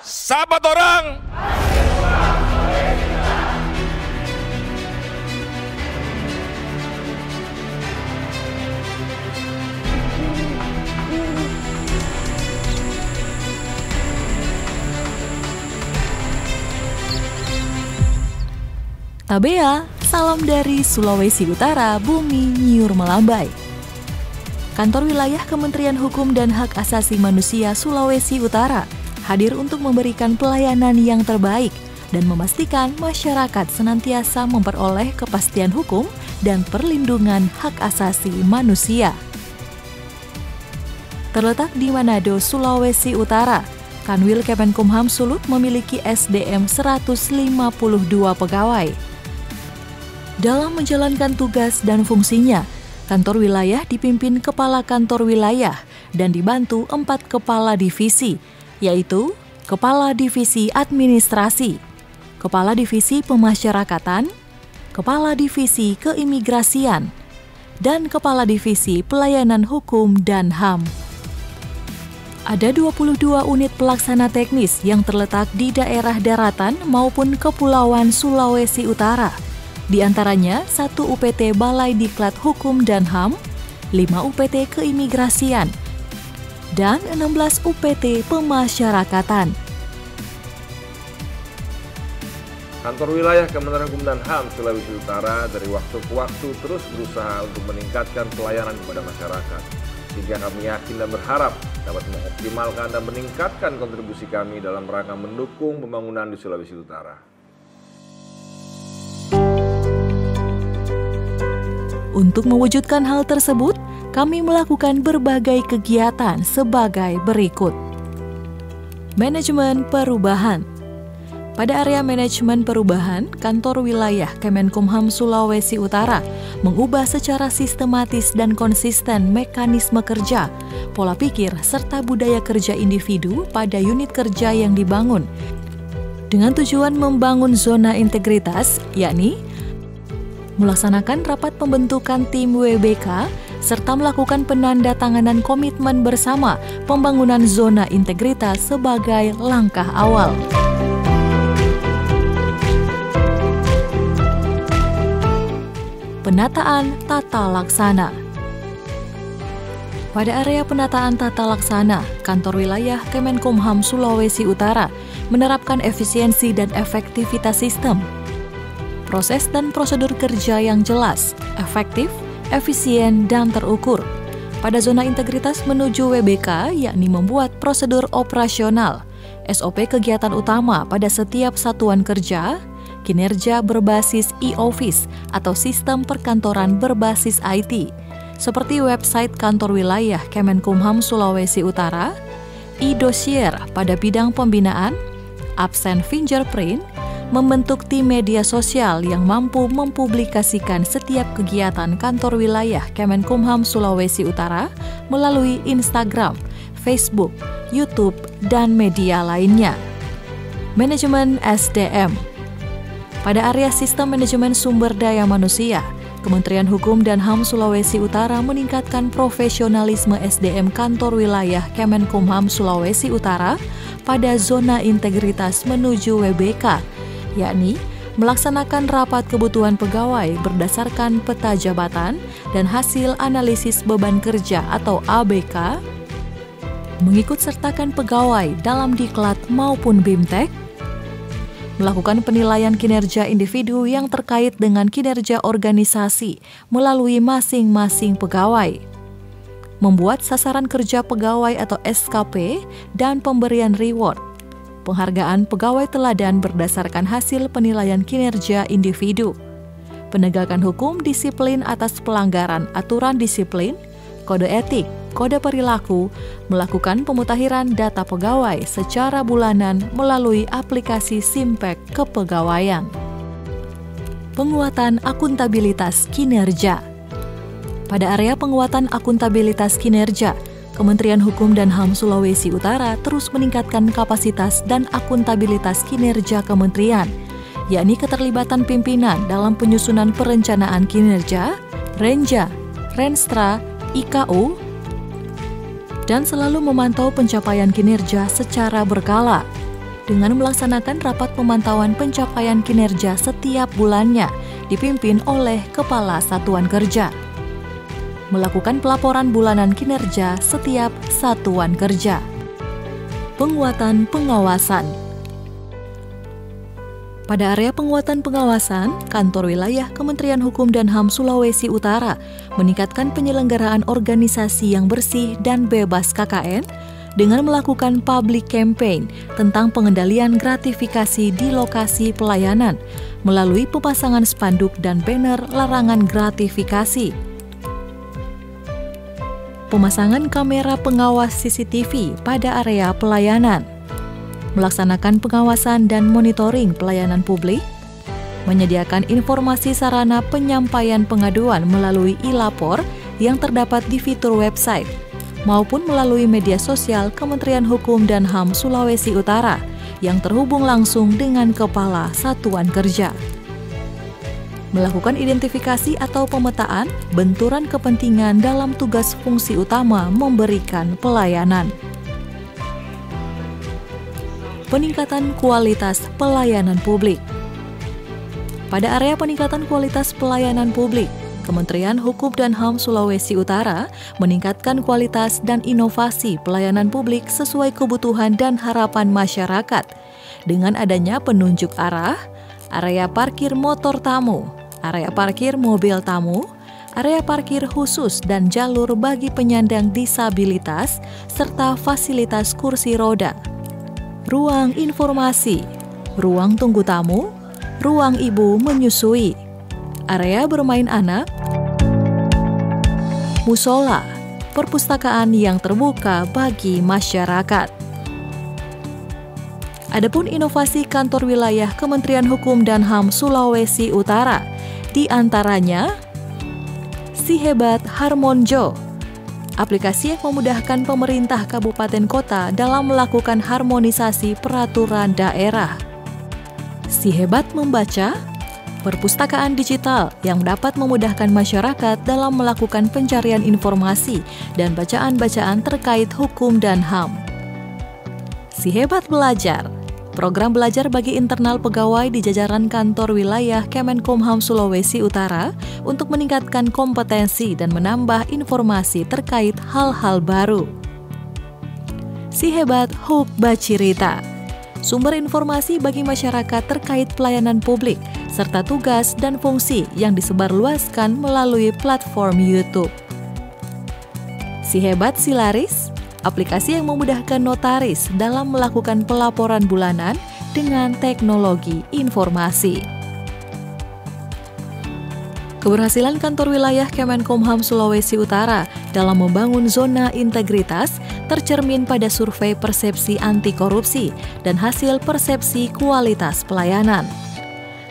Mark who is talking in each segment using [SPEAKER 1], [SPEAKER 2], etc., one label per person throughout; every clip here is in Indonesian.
[SPEAKER 1] Sahabat orang.
[SPEAKER 2] Tabea, salam dari Sulawesi Utara, bumi nyiur melambai. Kantor Wilayah Kementerian Hukum dan Hak Asasi Manusia Sulawesi Utara hadir untuk memberikan pelayanan yang terbaik dan memastikan masyarakat senantiasa memperoleh kepastian hukum dan perlindungan hak asasi manusia. Terletak di Manado, Sulawesi Utara, Kanwil Kemenkumham Sulut memiliki SDM 152 pegawai. Dalam menjalankan tugas dan fungsinya, kantor wilayah dipimpin Kepala Kantor Wilayah dan dibantu 4 Kepala Divisi, yaitu Kepala Divisi Administrasi, Kepala Divisi Pemasyarakatan, Kepala Divisi Keimigrasian, dan Kepala Divisi Pelayanan Hukum dan HAM. Ada 22 unit pelaksana teknis yang terletak di daerah daratan maupun kepulauan Sulawesi Utara. Di antaranya 1 UPT Balai Diklat Hukum dan HAM, 5 UPT Keimigrasian, dan 16 UPT Pemasyarakatan.
[SPEAKER 1] Kantor Wilayah Kementerian Hukum dan HAM Sulawesi Utara dari waktu ke waktu terus berusaha untuk meningkatkan pelayanan kepada masyarakat, sehingga kami yakin dan berharap dapat mengoptimalkan dan meningkatkan kontribusi kami dalam rangka mendukung pembangunan di Sulawesi Utara.
[SPEAKER 2] Untuk mewujudkan hal tersebut, kami melakukan berbagai kegiatan sebagai berikut. Manajemen perubahan. Pada area manajemen perubahan, Kantor Wilayah Kemenkumham Sulawesi Utara mengubah secara sistematis dan konsisten mekanisme kerja, pola pikir, serta budaya kerja individu pada unit kerja yang dibangun, dengan tujuan membangun zona integritas, yakni melaksanakan rapat pembentukan tim WBK, serta melakukan penandatanganan komitmen bersama pembangunan zona integritas sebagai langkah awal. Penataan tata laksana. Pada area penataan tata laksana, Kantor Wilayah Kemenkumham Sulawesi Utara menerapkan efisiensi dan efektivitas sistem, proses dan prosedur kerja yang jelas, efektif, efisien, dan terukur. Pada zona integritas menuju WBK, yakni membuat prosedur operasional, SOP kegiatan utama pada setiap satuan kerja, kinerja berbasis e-office atau sistem perkantoran berbasis IT, seperti website Kantor Wilayah Kemenkumham Sulawesi Utara, e-dossier pada bidang pembinaan, absen fingerprint, membentuk tim media sosial yang mampu mempublikasikan setiap kegiatan Kantor Wilayah Kemenkumham Sulawesi Utara melalui Instagram, Facebook, YouTube, dan media lainnya. Manajemen SDM. Pada area sistem manajemen sumber daya manusia, Kementerian Hukum dan HAM Sulawesi Utara meningkatkan profesionalisme SDM Kantor Wilayah Kemenkumham Sulawesi Utara pada zona integritas menuju WBK, yakni melaksanakan rapat kebutuhan pegawai berdasarkan peta jabatan dan hasil analisis beban kerja atau ABK, mengikut sertakan pegawai dalam diklat maupun BIMTEK, melakukan penilaian kinerja individu yang terkait dengan kinerja organisasi melalui masing-masing pegawai, membuat sasaran kerja pegawai atau SKP dan pemberian reward, penghargaan pegawai teladan berdasarkan hasil penilaian kinerja individu, penegakan hukum disiplin atas pelanggaran aturan disiplin, kode etik, kode perilaku, melakukan pemutakhiran data pegawai secara bulanan melalui aplikasi Simpek Kepegawaian. Penguatan akuntabilitas kinerja. Pada area penguatan akuntabilitas kinerja, Kementerian Hukum dan HAM Sulawesi Utara terus meningkatkan kapasitas dan akuntabilitas kinerja kementerian, yakni keterlibatan pimpinan dalam penyusunan perencanaan kinerja, Renja, Renstra, IKU, dan selalu memantau pencapaian kinerja secara berkala. dengan melaksanakan rapat pemantauan pencapaian kinerja setiap bulannya, dipimpin oleh Kepala Satuan Kerja. Melakukan pelaporan bulanan kinerja setiap satuan kerja. Penguatan pengawasan. Pada area penguatan pengawasan, Kantor Wilayah Kementerian Hukum dan HAM Sulawesi Utara meningkatkan penyelenggaraan organisasi yang bersih dan bebas KKN dengan melakukan public campaign tentang pengendalian gratifikasi di lokasi pelayanan melalui pemasangan spanduk dan banner larangan gratifikasi. Pemasangan kamera pengawas CCTV pada area pelayanan. Melaksanakan pengawasan dan monitoring pelayanan publik, menyediakan informasi sarana penyampaian pengaduan melalui e-lapor yang terdapat di fitur website, maupun melalui media sosial Kementerian Hukum dan HAM Sulawesi Utara yang terhubung langsung dengan Kepala Satuan Kerja. Melakukan identifikasi atau pemetaan benturan kepentingan dalam tugas fungsi utama memberikan pelayanan. Peningkatan kualitas pelayanan publik. Pada area peningkatan kualitas pelayanan publik, Kementerian Hukum dan HAM Sulawesi Utara meningkatkan kualitas dan inovasi pelayanan publik sesuai kebutuhan dan harapan masyarakat dengan adanya penunjuk arah, area parkir motor tamu, area parkir mobil tamu, area parkir khusus dan jalur bagi penyandang disabilitas, serta fasilitas kursi roda. Ruang informasi, ruang tunggu tamu, ruang ibu menyusui, area bermain anak, musola, perpustakaan yang terbuka bagi masyarakat. Adapun inovasi Kantor Wilayah Kementerian Hukum dan HAM Sulawesi Utara, di antaranya Si Hebat Harmonjo, aplikasi yang memudahkan pemerintah kabupaten kota dalam melakukan harmonisasi peraturan daerah. Si Hebat Membaca, perpustakaan digital yang dapat memudahkan masyarakat dalam melakukan pencarian informasi dan bacaan-bacaan terkait hukum dan HAM. Si Hebat Belajar, program belajar bagi internal pegawai di jajaran Kantor Wilayah Kemenkumham Sulawesi Utara untuk meningkatkan kompetensi dan menambah informasi terkait hal-hal baru. Si Hebat Hub Bacirita, sumber informasi bagi masyarakat terkait pelayanan publik, serta tugas dan fungsi yang disebarluaskan melalui platform YouTube. Si Hebat Silaris, aplikasi yang memudahkan notaris dalam melakukan pelaporan bulanan dengan teknologi informasi. Keberhasilan Kantor Wilayah Kemenkumham Sulawesi Utara dalam membangun zona integritas tercermin pada survei persepsi anti korupsi dan hasil persepsi kualitas pelayanan.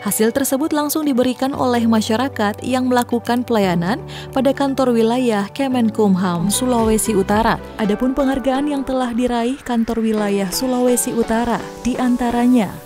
[SPEAKER 2] Hasil tersebut langsung diberikan oleh masyarakat yang melakukan pelayanan pada Kantor Wilayah Kemenkumham Sulawesi Utara. Adapun penghargaan yang telah diraih Kantor Wilayah Sulawesi Utara di antaranya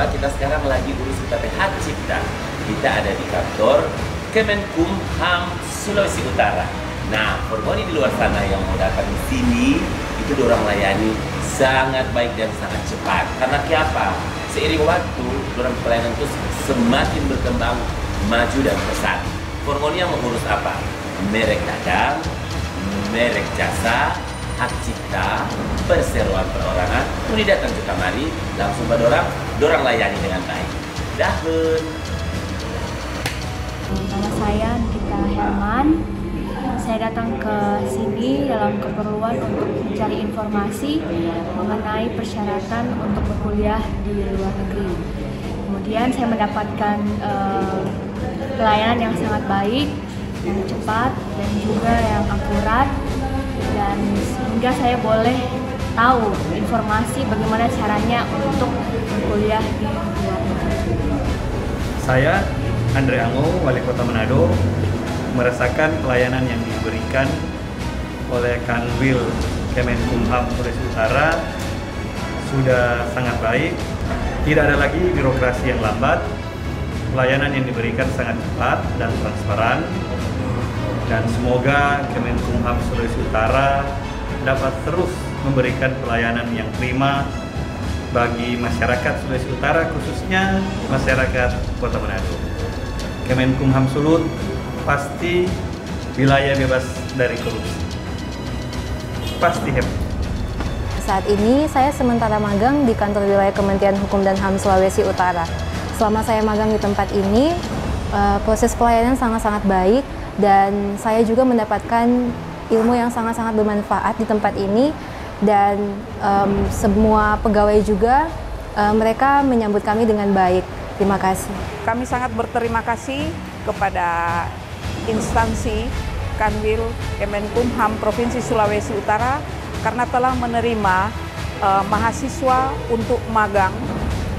[SPEAKER 3] kita sekarang lagi urus hak cipta. Kita ada di kantor Kemenkumham Sulawesi Utara. Nah, Formoni di luar sana yang mau datang di sini itu dorang layani sangat baik dan sangat cepat. Karena apa? Seiring waktu, dorang pelayanan itu semakin berkembang, maju dan pesat. Formoni yang mengurus apa? Merek dagang, merek jasa, hak cipta, perseroan perorangan. Ini datang ke kamari, langsung pada dorang layani dengan baik. Dahun.
[SPEAKER 4] Nama saya Nikita Herman. Saya datang ke sini dalam keperluan untuk mencari informasi mengenai persyaratan untuk berkuliah di luar negeri. Kemudian saya mendapatkan pelayanan yang sangat baik, yang cepat, dan juga yang akurat, dan sehingga saya boleh tahu informasi bagaimana caranya untuk berkuliah di luar negeri.
[SPEAKER 5] Saya Andre Ango, Wali Kota Manado, merasakan pelayanan yang diberikan oleh Kanwil Kemenkumham Sulawesi Utara sudah sangat baik. Tidak ada lagi birokrasi yang lambat. Pelayanan yang diberikan sangat cepat dan transparan. Dan semoga Kemenkumham Sulawesi Utara dapat terus memberikan pelayanan yang prima bagi masyarakat Sulawesi Utara, khususnya masyarakat Kota Manado. Kemenkumham Sulut pasti wilayah bebas dari korupsi. Pasti hebat.
[SPEAKER 6] Saat ini saya sementara magang di kantor wilayah Kementerian Hukum dan HAM Sulawesi Utara. Selama saya magang di tempat ini, proses pelayanan sangat-sangat baik dan saya juga mendapatkan ilmu yang sangat-sangat bermanfaat di tempat ini dan semua pegawai juga mereka menyambut kami dengan baik. Terima kasih.
[SPEAKER 7] Kami sangat berterima kasih kepada instansi Kanwil Kemenkumham Provinsi Sulawesi Utara karena telah menerima mahasiswa untuk magang.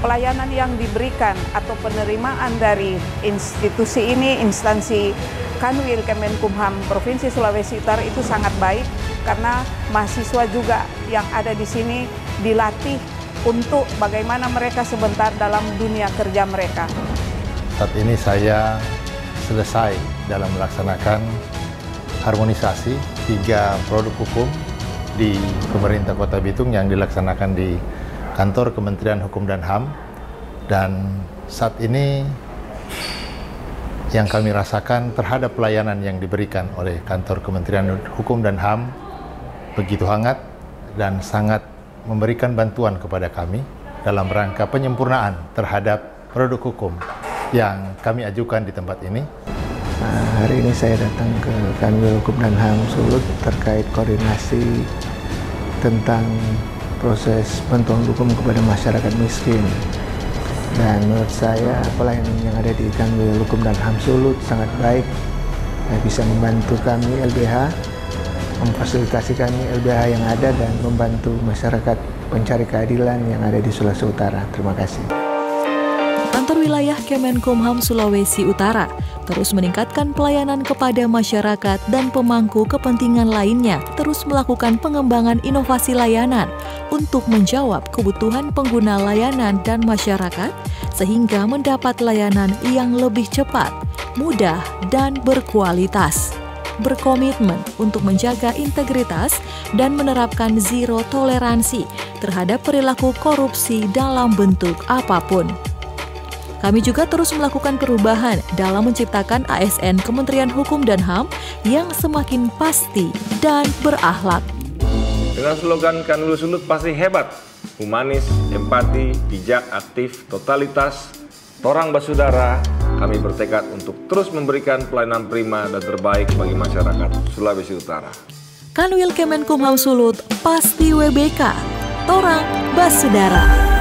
[SPEAKER 7] Pelayanan yang diberikan atau penerimaan dari institusi ini, instansi Kanwil Kemenkumham Provinsi Sulawesi Utara itu sangat baik karena mahasiswa juga yang ada di sini dilatih untuk bagaimana mereka sebentar dalam dunia kerja mereka.
[SPEAKER 8] Saat ini saya selesai dalam melaksanakan harmonisasi 3 produk hukum di pemerintah Kota Bitung yang dilaksanakan di kantor Kementerian Hukum dan HAM, dan saat ini yang kami rasakan terhadap pelayanan yang diberikan oleh kantor Kementerian Hukum dan HAM begitu hangat dan sangat memberikan bantuan kepada kami dalam rangka penyempurnaan terhadap produk hukum yang kami ajukan di tempat ini.
[SPEAKER 9] Hari ini saya datang ke Kanwil Hukum dan HAM Sulut terkait koordinasi tentang proses bantuan hukum kepada masyarakat miskin. Dan menurut saya pelayanan yang ada di Kanwil Hukum dan HAM Sulut sangat baik, bisa membantu kami LBH, memfasilitasi kami LBH yang ada dan membantu masyarakat pencari keadilan yang ada di Sulawesi Utara. Terima kasih.
[SPEAKER 2] Kantor wilayah Kemenkumham Sulawesi Utara terus meningkatkan pelayanan kepada masyarakat dan pemangku kepentingan lainnya, terus melakukan pengembangan inovasi layanan untuk menjawab kebutuhan pengguna layanan dan masyarakat sehingga mendapat layanan yang lebih cepat, mudah, dan berkualitas. Berkomitmen untuk menjaga integritas dan menerapkan zero toleransi terhadap perilaku korupsi dalam bentuk apapun. Kami juga terus melakukan perubahan dalam menciptakan ASN Kementerian Hukum dan HAM yang semakin pasti dan berakhlak.
[SPEAKER 1] Dengan slogan Kanwil Sulut pasti hebat, humanis, empati, bijak, aktif, totalitas, torang basudara, kami bertekad untuk terus memberikan pelayanan prima dan terbaik bagi masyarakat Sulawesi Utara.
[SPEAKER 2] Kanwil Kemenkumham Sulut pasti WBK, torang basudara.